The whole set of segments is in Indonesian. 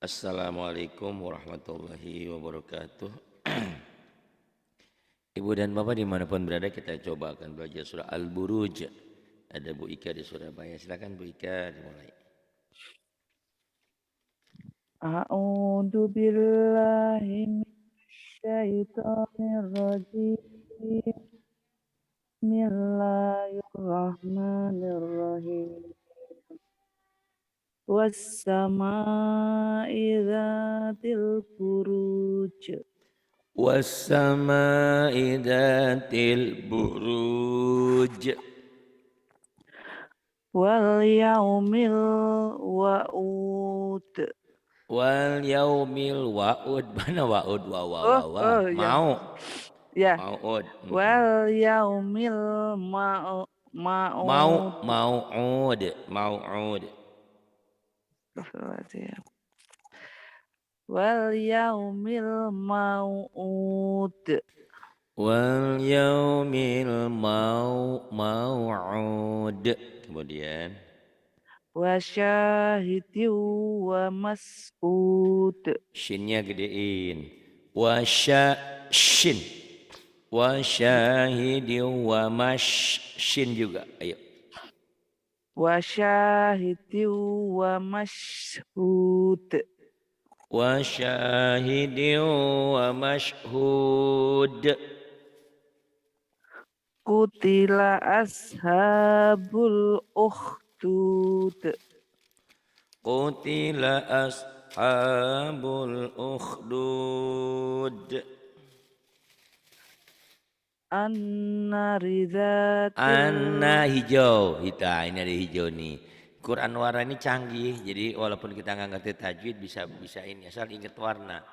Assalamualaikum warahmatullahi wabarakatuh. Ibu dan Bapak dimanapun berada, kita coba akan belajar surah Al-Buruj. Ada Bu Ika di Surabaya. Silakan Bu Ika dimulai. A'udzu billahi minasyaitonir rajim. Bismillahirrahmanirrahim. Was-samaa'i dzatil buruj. Was-sama'i dzatil buruj. Wal yaumil wa'ud. Wal yaumil wa'ud. Mana wa'ud? Ya. Mau. Ya. Mau'ud. Wal yaumil ma'ud. Mau'ud. Astagfirullahaladzim. Wal yaumil mau'ud. Wal yaumil mau'ud. Kemudian Wa syahidin wa mas'ud. shinnya gedein. Shin. Wa syahidin wa shin juga. Ayo. Wa syahidin wa mashhud. Wa syahidin wa mashhud. Qutila ashabul ukhdud. Qutila ashabul ukhdud. An-nari dzatil. Anna hijau. Ini ada hijau nih. Quran warna ini canggih. Jadi walaupun kita nggak ngerti tajwid bisa ini asal ingat warna.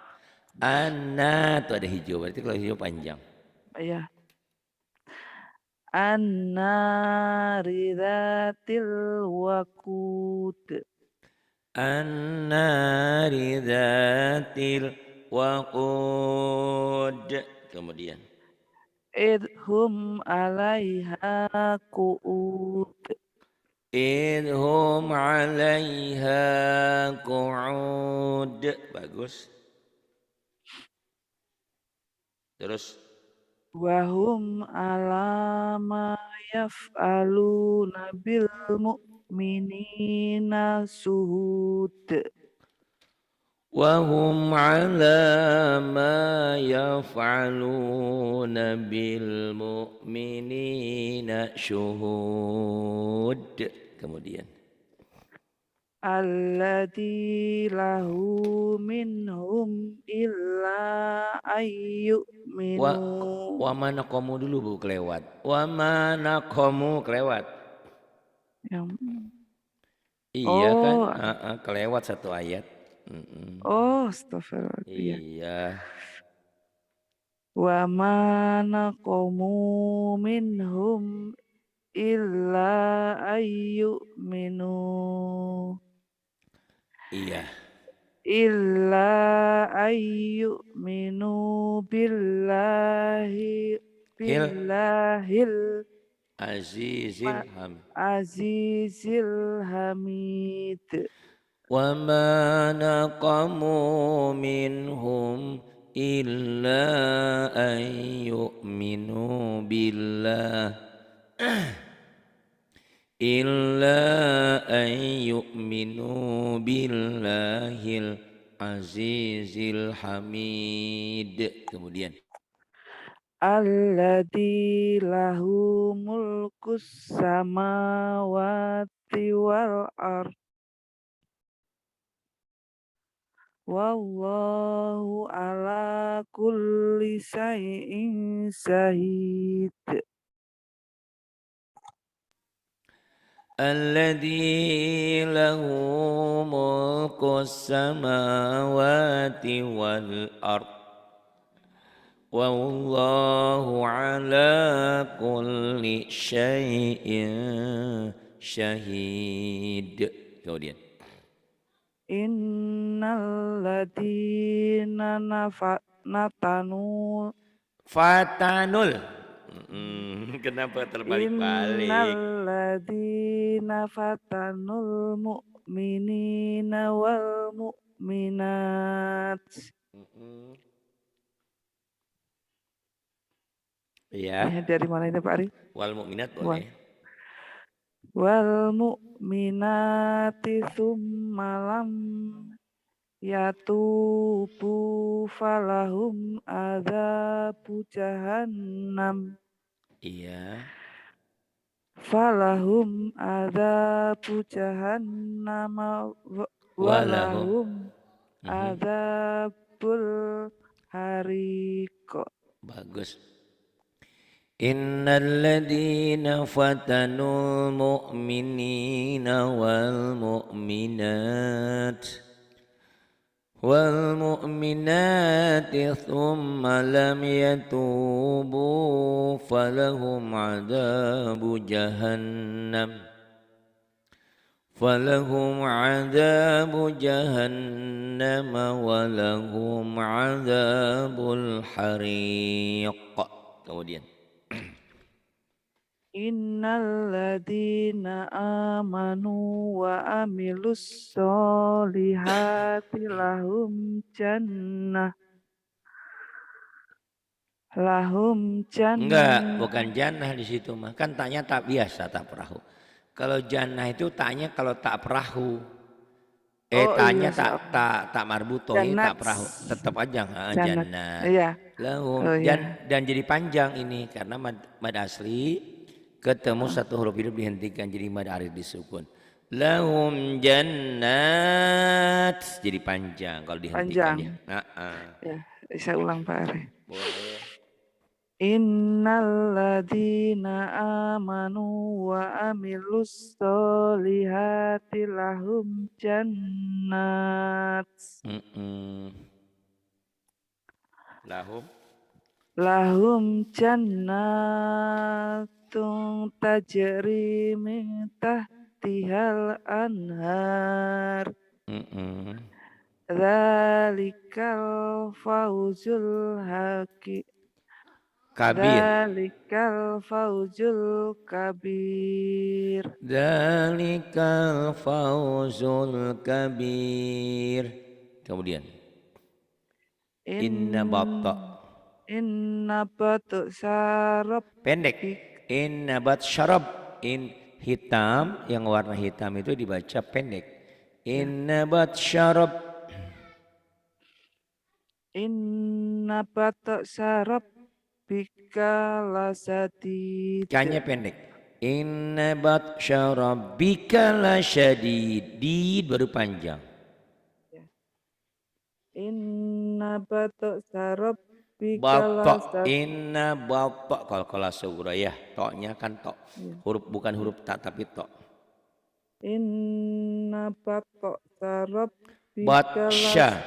Anna tuh ada hijau. Berarti kalau hijau panjang. Ya. An-nari dzatil waqud. An-nari dzatil waqud. Kemudian Idhum alaiha qu'ud. idhum 'alaiha qu'ud. Bagus. Terus Wahum ala ma yaf'aluna bil mu'minina suhud. وهم على ما يفعلون بالمؤمنين شهود. Kemudian Alladzi lahu minhum illa ayyuminu. wa mana kamu dulu Bu kelewat. Wa mana kamu kelewat. Iya kan? Kelewat satu ayat. Astagfirullah. Iya. Wa ma naqamu minhum illa ayyuminu. Iya. Illa ayyuminu billahil azizil hamid. Wa ma naqamu minhum illa an yu'minu billah billahil azizil hamid. Kemudian Alladzi lahu mulkus samawati wal ard. Wallahu ala kulli syai'in syahid. Alladzi lahu mulkus samawati wal ard. Wallahu ala kulli syai'in syahid. Kemudian Innal ladina fatanul. Kenapa terbalik-balik? Innal ladina fatanul mu'minina wal mu'minat. Iya. Ya, dari mana itu Pak Arif? Wal mukminat Wal, boleh. wal mu'minati summalam yatubu falahum adzabu jahannam. Iya. Falahum adzabu jahannam Walahum. walahum Mhm. adzabul hariq. Bagus. Innalladzina fatanul mu'minina wal mu'minat والمؤمنات ثم لم يتوبوا فلهم عذاب جهنم ولهم عذاب الحريق. Kemudian Innalladzina amanu wa amilus solihati lahum enggak, jannah. bukan jannah di situ mah. Kan taknya tak biasa, tak perahu. Kalau jannah itu taknya kalau tak perahu. Oh Tanya iya tak soalnya tak tak marbutoh ini jannat tak perahu. Tetap aja jannat jannat. iya. Lahum Oh iya, dan jadi panjang ini karena mad asli ketemu oh, satu huruf hidup dihentikan jadi mad arid disukun. Lahum jannat jadi panjang kalau dihentikan ya. panjang Nah, ya. Saya ulang Pak Ari. boleh. Innalladzina amanu wa amilus solihati lahum jannat. Mm-mm. Lahum Lahum jannatun tajri min tahtihal anhar. mm-mm. Dzalikal fauzul haqi. Kabir. Dzalikal fauzul kabir. Dzalikal fawzul kabir. Kemudian inna batta In inna batu sarab pendek. bik Inna bat syarab in hitam yang warna hitam itu dibaca pendek. ya. Inna bat syarab Inna batu sarab bika lasadid. kanya pendek. Inna bat syarabika lasyadid. Did baru panjang. Ya. Inna batu sarab bika Batok lasad. inna batok kalau kelas sugro ya toknya kan tok Ya. huruf bukan Ya. huruf tak tapi tok. Inna batu sarab bika Batsya lasad.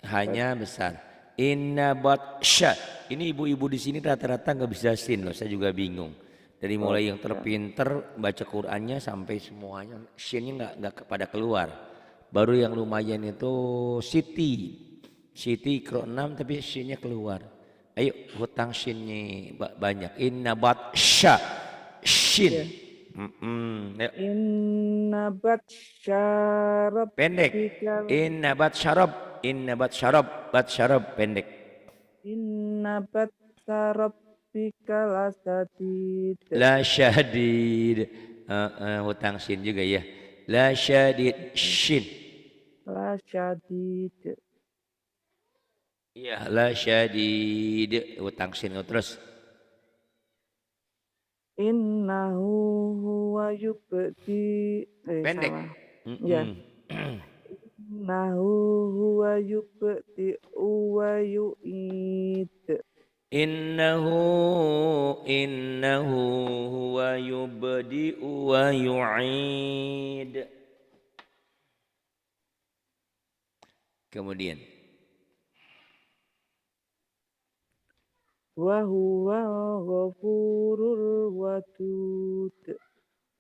hanya besar. Inna batsya ini ibu-ibu di sini rata-rata nggak bisa sin loh, saya juga bingung. Dari Oh, mulai yang ya. terpinter baca Qurannya sampai semuanya sinnya nggak pada keluar. Baru yang lumayan itu Siti Ikro 6 tapi sinnya keluar. Ayo hutang sinnya banyak. Inna batsya shin. Ya. Ayo. Inna batsya Pendek. rabbika Inna bat syarab pendek. inna batsya rabbika lasadid. La syadid. Hutang shin juga ya. La syadid shin. La syadid. Iya, la syadid hutang shin terus. Innahu huwa yubdi Pendek. salah. Ya. Mm-mm. Innahu huwa yubdi wa yu'id. Innahu huwa yubdi'u wa yu'id. Kemudian Wa huwa ghafurul wadud.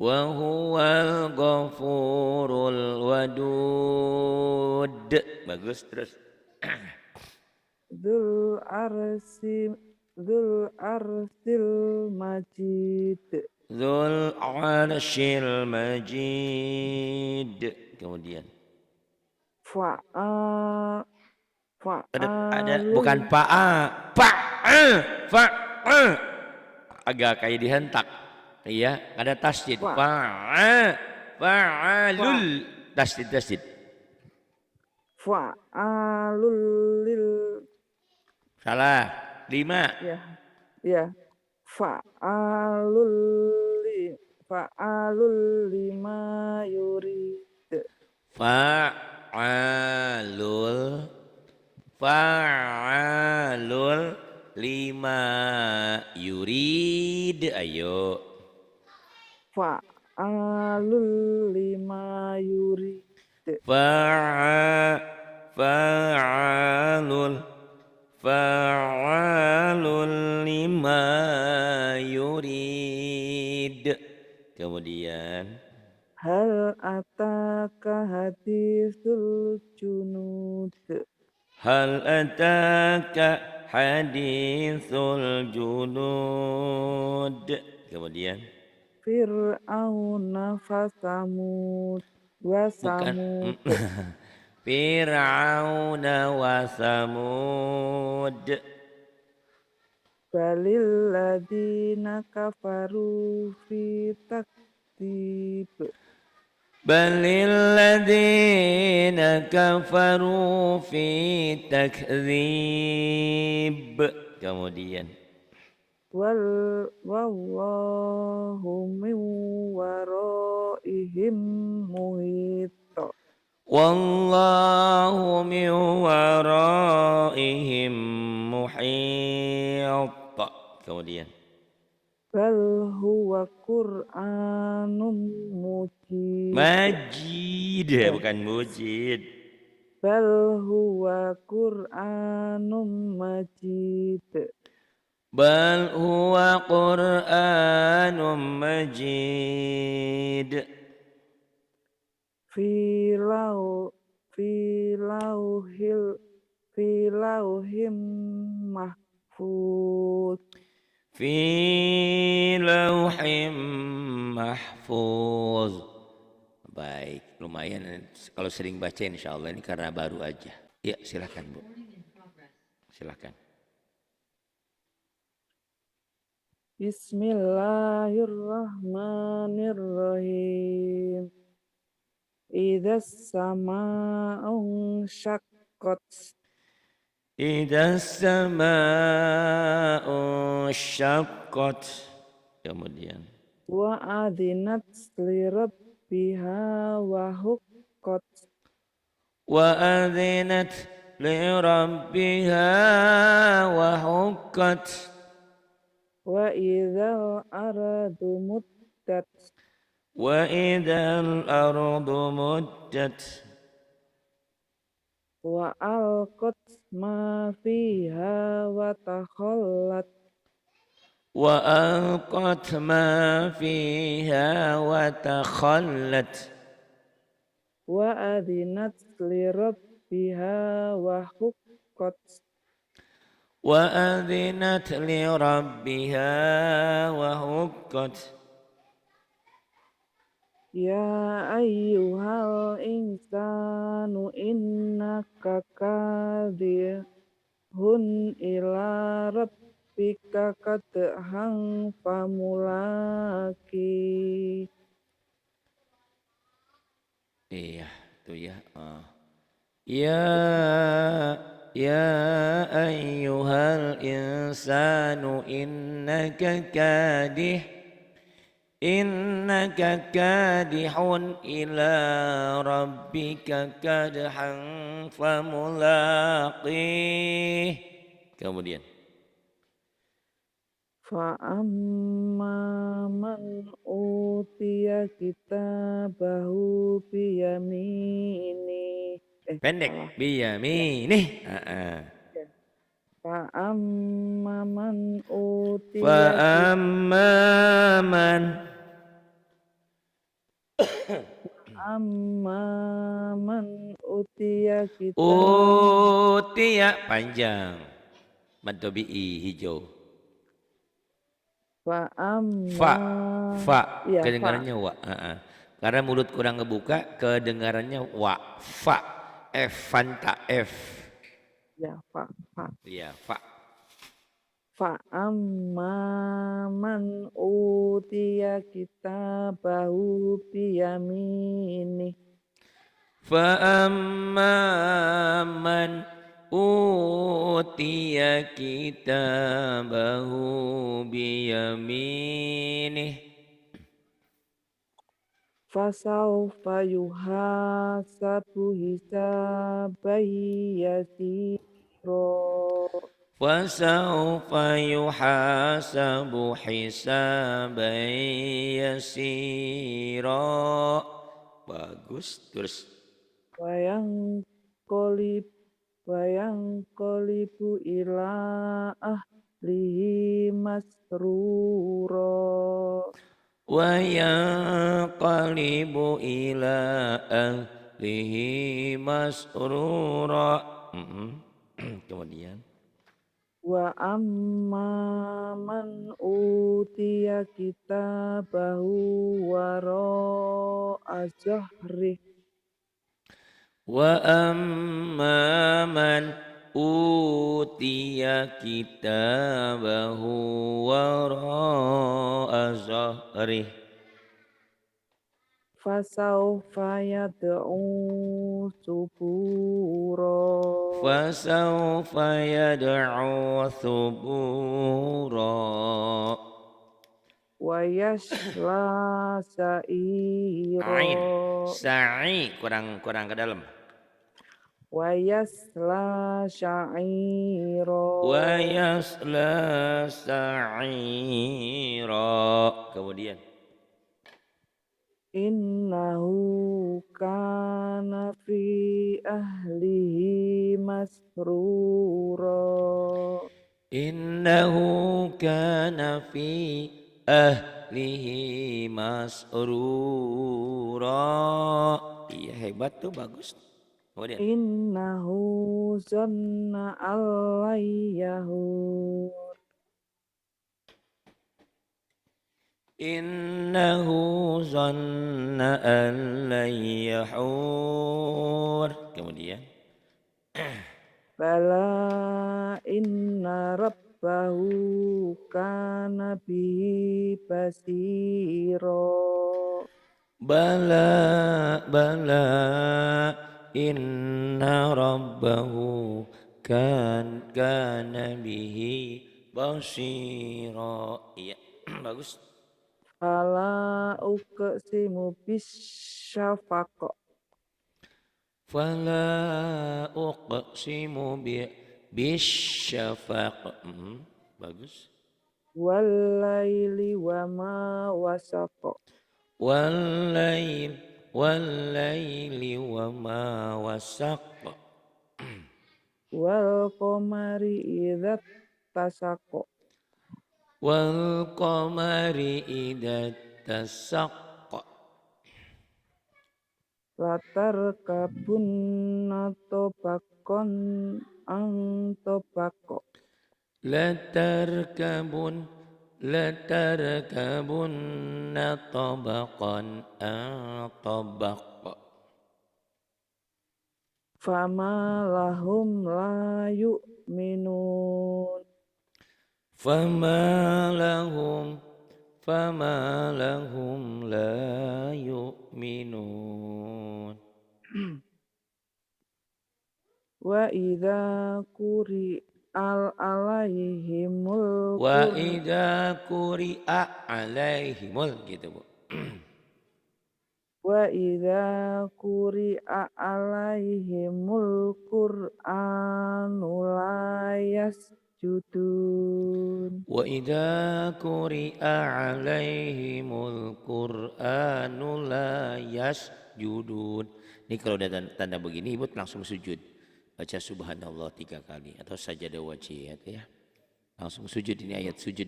wa huwal ghafurul wadud. Bagus terus. Dzul arsil majid. Dzul arsyil majid. Kemudian Fa'a ada bukan fa'alul fa'a agak kayak dihentak. Iya, ada tasdid. fa fa Fa'alul tasdid. fa'alul lil Salah. 5. ya ya fa'alul fa'alul lima yurid. Fa'alul fa'alul lima yurid. Ayo. Fa'alul lima yurid. Fa'alul fa'alul lima yurid. Kemudian Hal ataka hadisul junud. hal ataka hadithul junud. Kemudian Fir'auna fasamud wa bukan samud Fir'auna wa Samud. balil ladina kafaru fi takdib. Balil ladzina kafaru fi takdzib. Kemudian Wallahu min waraihim muhit. wallahu min waraihim muhit. Kemudian Bal huwa Qur'anum mujid. Majid, Eh, bukan mujid. Bal huwa Qur'anum majid. Bal huwa Qur'anum majid. Fi lau fi lauhil fi lauhim mahfuz. Fi lauhim mahfuz. Baik, lumayan kalau sering baca insya Allah, ini karena baru aja. Ya silakan Bu, silakan. Bismillahirrahmanirrahim. Idzas sama'un syaqqat Idza sama'u syaqqat. Kemudian wa adinat li rabbiha wa huqqat wa adzinat li rabbiha wa huqqat. wa idzal ardu muddat Wa idzal ardu muddat. wa alqat ma fiha wa takhallat Wa alqat ma fiha wa takhallat. wa adinat li rabbiha wa huqqat. Wa adzinat li rabbiha wa huqqat. Ya ayyuhal insanu innaka kadhihun ila rabbika kadhan famulaki. Iya, tuh ya. Ya ya ayyuhal insanu innaka kadihun ila rabbika kadhan famulaqih. Kemudian Fa'amma man utiya kitabahu biyamini. pendek Salah. biyaminih. Ya. Fa'amma man utiya Fa'amman kitabahu utiya panjang. Mad tabi'i hijau. Fa Fa, amma fa, ya fa. kedengarannya wa. Karena mulut kurang ngebuka, kedengarannya wa. Fa, F, fanta, F. Ya fa fa. Iya, fa. Fa amma man utiya kitabahu biyaminih. Fa amma man utiya kitabahu biyaminih. Fasaufa yuhasabu hisaban yasiro. Fasawfa yuhasabu hisaban yasira. Bagus. Terus Wayang kolib wayang kolibu ila ahlihi masruro. wa yanqalibu ila ahlihi masrura. Kemudian Wa amma man utiya kitabahu waro azahri. wa amma man utiya kitabahu wara'a zahrih. Fasaufa yad'u suburo. Fasawfa yad'u thubura. Wa yasla Ain, sa'iro. sa'i, kurang kurang ke dalam. Wa yasla sya'iro. Wa yasla sa'ira. Kemudian Innahu kana fi ahlihi masruro. innahu kana fi ahlihi masrura. Iya, hebat tuh, bagus. Kemudian Innahu zanna allayyahu. innahu zanna an lan yahur. Kemudian Bala inna rabbahu kana bihi basiro. bala bala inna rabbahu kana bihi basira. Iya, bagus. Fala uqsimu bisyafaq. Fala uqsimu bisyafaq. Bagus. Wallaili wa ma wasaq. Wal laili wa ma wasaq. Wal qamari idza tasaq. Wal qamari idza tasaq. Latar kabunna tobakon ang tobako. Latarkabun latarkabunna tabaqan an tabaq. Fama lahum la yu'minun. Fama lahum la yu'minun. Wa idza quri al alaihimul Wa qur idza quri'a alaihimul, gitu Bu. wa idza quri'a alaihimul qur'anu la yasjudun. Wa idza quri'a alaihimul qur'anu la yasjudun. Ini kalau ada tanda begini Ibu langsung sujud. Baca subhanallah 3 kali atau sajadah wajib ya. Langsung sujud, ini ayat sujud.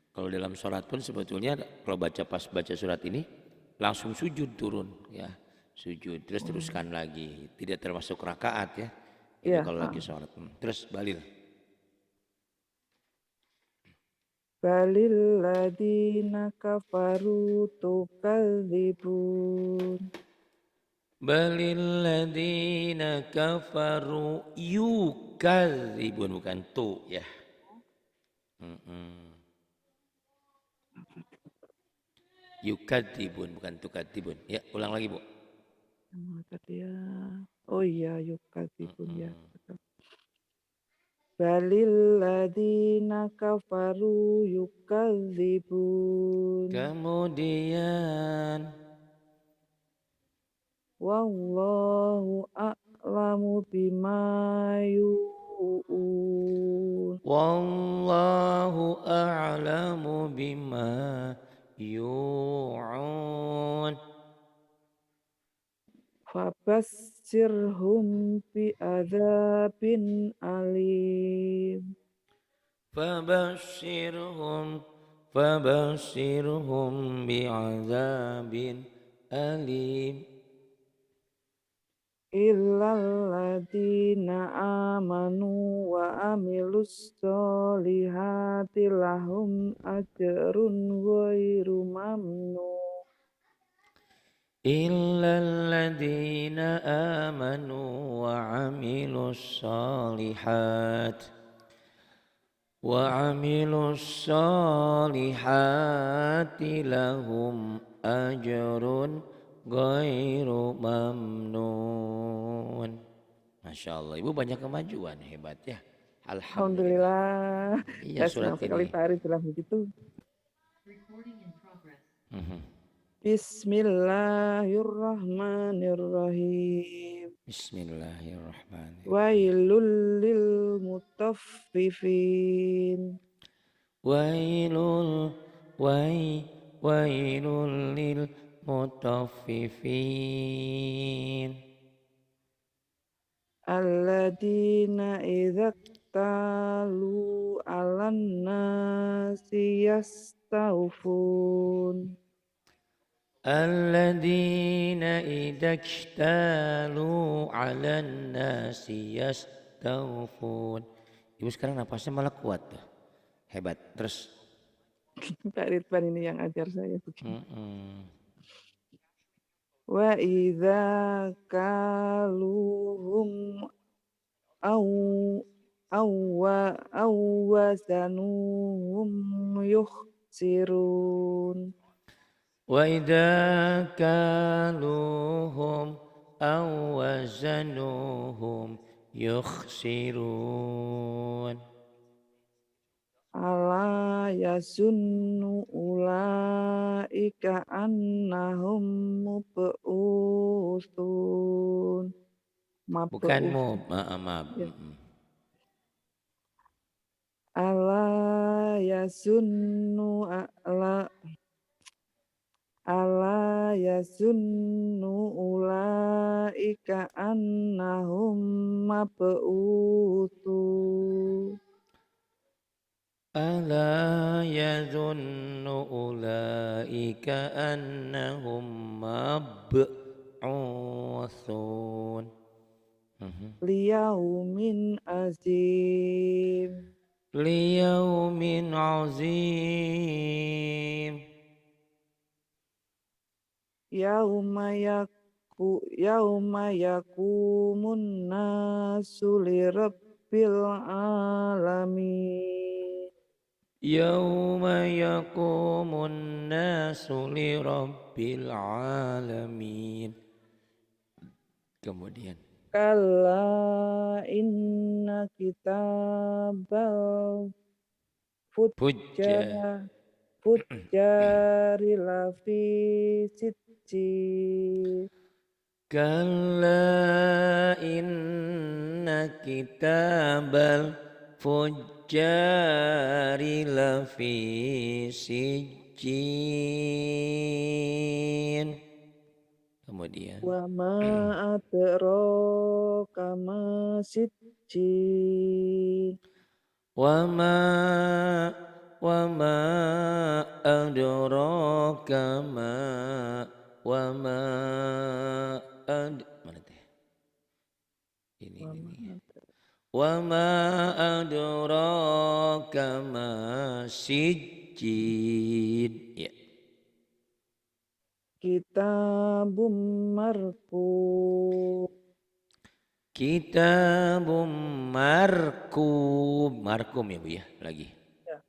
Kalau dalam sholat pun sebetulnya kalau pas baca surat ini langsung sujud turun ya. Sujud terus teruskan lagi. Tidak termasuk rakaat ya. Itu Ya, kalau lagi sholat. Terus balil. balil ladina kafaru tukadzibun. Balil ladina kafaru yukadzibun, bukan tu ya. Mm-mm. Yukadzibun bukan tukadzibun. Ya, ulang lagi, Bu. Maka dia, oh iya yukadzibun ya. Mm-mm. Balil ladina kafaru yukadzibun. Kemudian Wallahu a'lamu bima yu'un. wallahu a'lamu bima yu'un. Fabassirhum bi adzabin alim. Fabashshirhum Fabashshirhum bi'adzabin alim. Illal ladina amanu wa amilus solihati lahum ajrun ghairu mamnun. Illal ladzina amanu wa amilus solihati lahum ajrun ghairu mamnun. Masya Allah, Ibu banyak kemajuan, hebat ya. Alhamdulillah. Alhamdulillah. Iya Saya surat senang sekali ini. Pak Arif bilang begitu. Mhm. Bismillahirrahmanirrahim. Bismillahirrahmanirrahim. Wailul lil mutaffifin. Wailul wai wailul lil mutaffifin. Alladzina idza talu 'alan nasi yastawfun. Alladzina idaktalu 'alan nasi yastawfun. Ibu sekarang napasnya malah kuat tuh. Hebat. Terus Pak Ridwan ini yang ajar saya begini. mm-mm. Wa idza kaluhum aw awwazanuhum yukhsirun. Wa idza kaluhum aw wazanuhum yukhsirun. Ala yazunnu ulaika annahum mab'utsun. Bukan Mab'us. mub, maaf. Ya. Ala yazunnu yazunnu ulaika annahum mab'utsun. Ala yazunnu ulaika annahum mab'utsun. Liyaumin azim. Liyaumin azim. Yauma yakumun nasu lirabbil alamin. Yauma yaqumun nasu lirabbil alamin. Kemudian Kalla inna kitabal Fujja fujjari lafi sijjin. Kalla inna kitabal fujjari lafi sijjin. Kemudian Wa ma adraka ma sijjin. wa ma adraka ma wa ma mana teh ini Wa ma adraka ma sijjin. Ya. Kitabum marqum. Kitabum markum. Markum ya Bu ya lagi. Ya,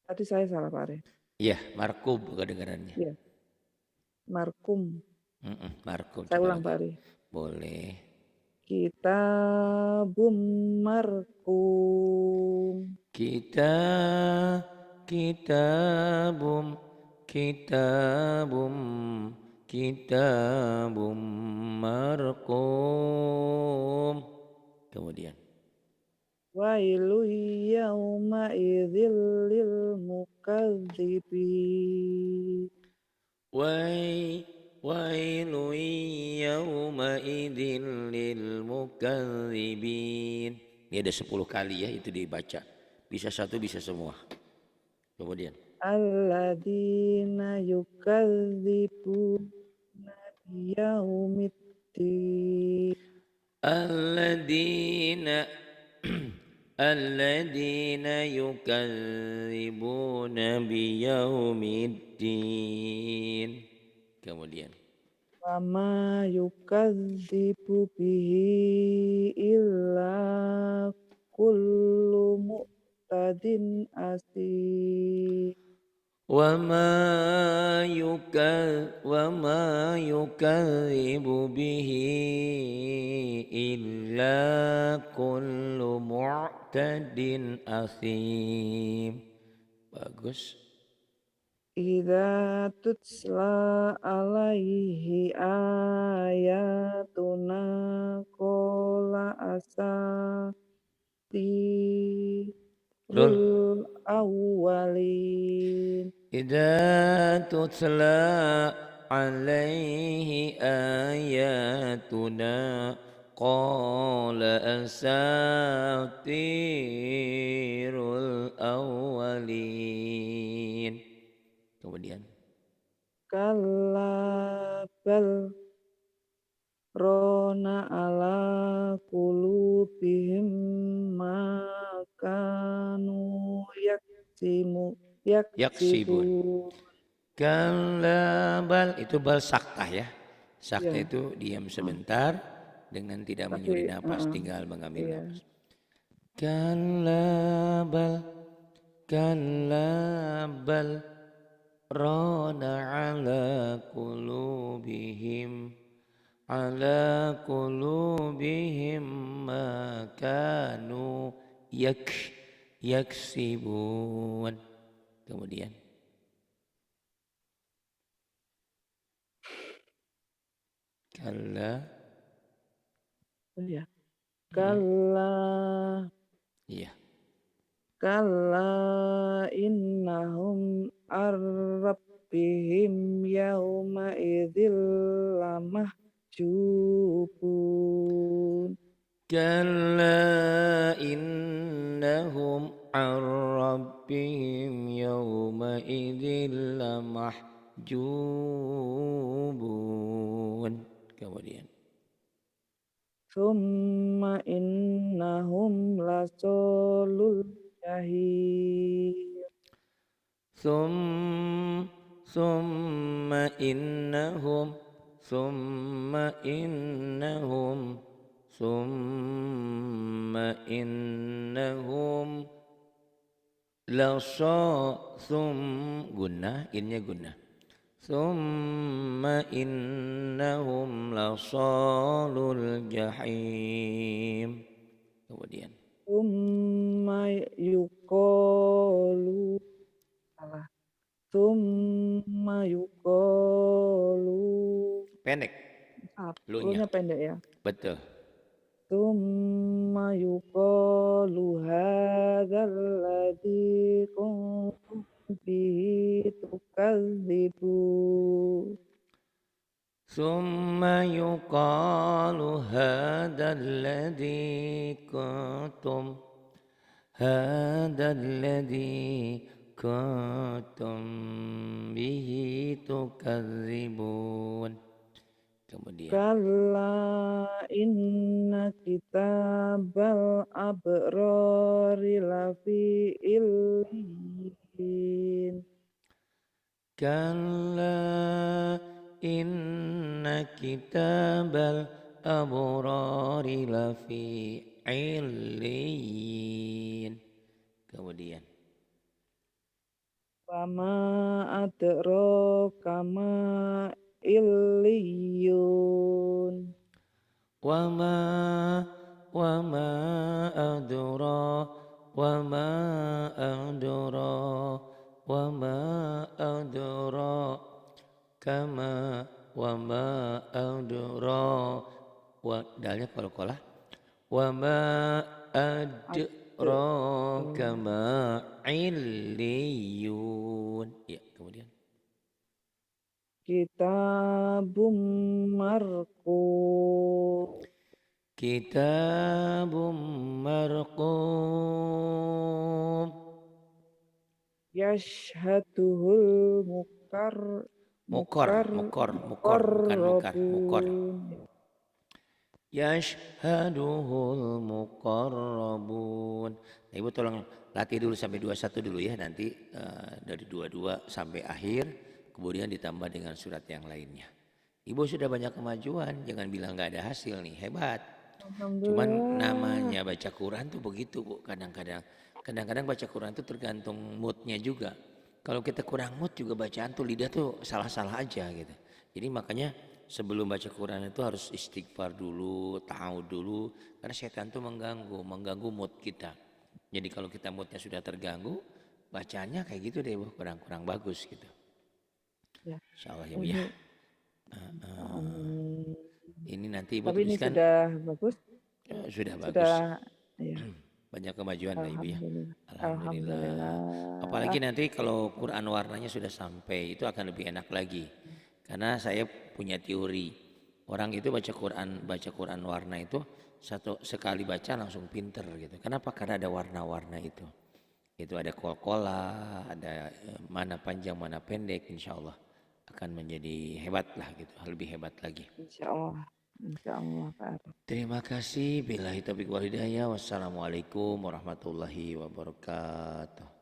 tadi saya salah Pak Ari. Iya, markum kedengarannya. Ya, markum. Markum Saya coba ulang lagi. Pak Ari. Boleh. Kitabum marqum. Kita kitabum kitabum kitabum marqum. Kemudian Wailu yawma idzil lil mukadzibin. wai wailu yawma idzil lil mukadzibin. Ini ada 10 kali ya itu dibaca. Bisa satu bisa semua. Kemudian Alladzina yukadzibuna biyaumiddin. alladzina alladzina yukadzibuna biyaumiddin. Kemudian Wama yukadzibu bihi illa kullu mu'tadin asim. وما يكذب به إلا كل معتد أثيم. Bagus. Idza tutsla alaihi ayatuna qala Rul. asatirul awwalin. إذا تتلى عليه آياتنا قال أساطير الأولين. Kemudian Kalla bal rona ala qulubihim ma kanu yaksibun. yaksibu. Kalla bal itu bal saktah ya. Saktah Ya, itu diam sebentar dengan tidak menyuri tapi nafas, tinggal mengambil iya. nafas. Kalla bal rana ala qulubihim ma kanu yaksibun. Kemudian kalla. Iya. Kalla Iya. kalla innahum ar-rabbihim yawma idzil lamahjubun. Kalla innahum an rabbihim yawma idzil lamahjubun. Kemudian Summa innahum lasolul jahim. summa innahum summa innahum summa innahum gunnah innya gunnah. Summa innahum lasalul jahim. Kemudian Summa yuqalu salah. Summa yuqalu pendek lu-nya. lu-nya pendek ya. Betul. Summa yuqalu hadzal ladzi kuntum bihi tukadzibun. Summa yuqalu hadzal ladzi kuntum bihi tukadzibun. Kemudian Kalla inna kitabal abrari lafi illiyin. kalla inna kitabal abrari lafi illiyin. Kemudian Wama adraka ma illiyun. wama wama adra wama adra wama adra kama wama adra wa dalnya qalqalah wama adraka ma illiyun. Ya, kemudian Kitabum marqum. kitabum marqum Yashhaduhul mukor mukor mukor bukan mukar mukor mukarrabun. yashhaduhul muqarrabun. Nah, Ibu tolong latih dulu sampai 21 dulu ya, nanti dari 22 sampai akhir kemudian ditambah dengan surat yang lainnya. Ibu sudah banyak kemajuan, jangan bilang nggak ada hasil nih, hebat. Cuman Alhamdulillah. namanya baca Quran tuh begitu Bu, kadang-kadang baca Quran tuh tergantung moodnya juga. Kalau kita kurang mood juga bacaan tuh lidah tuh salah-salah aja gitu. Jadi makanya sebelum baca Quran itu harus istighfar dulu, tahu dulu, karena setan tuh mengganggu mood kita. Jadi kalau kita moodnya sudah terganggu, bacaannya kayak gitu deh Bu, kurang bagus gitu. Ya, Insya Allah ya Bu ya. ini Ini nanti Ibu tapi ini tuliskan sudah bagus, sudah bagus. sudah ya. Banyak kemajuan lah Ibu ya. Alhamdulillah. Alhamdulillah. Apalagi Alhamdulillah. nanti kalau Quran warnanya sudah sampai itu akan lebih enak lagi. Karena saya punya teori. Orang itu baca Quran warna itu sekali baca langsung pinter gitu. Kenapa? Karena ada warna-warna itu. Itu ada kol-kola, ada mana panjang, mana pendek, insya Allah akan menjadi hebat lah gitu, lebih hebat lagi. Insya Allah Pak Arif. Terima kasih. Billahi taufiq wal hidayah. Wassalamualaikum warahmatullahi wabarakatuh.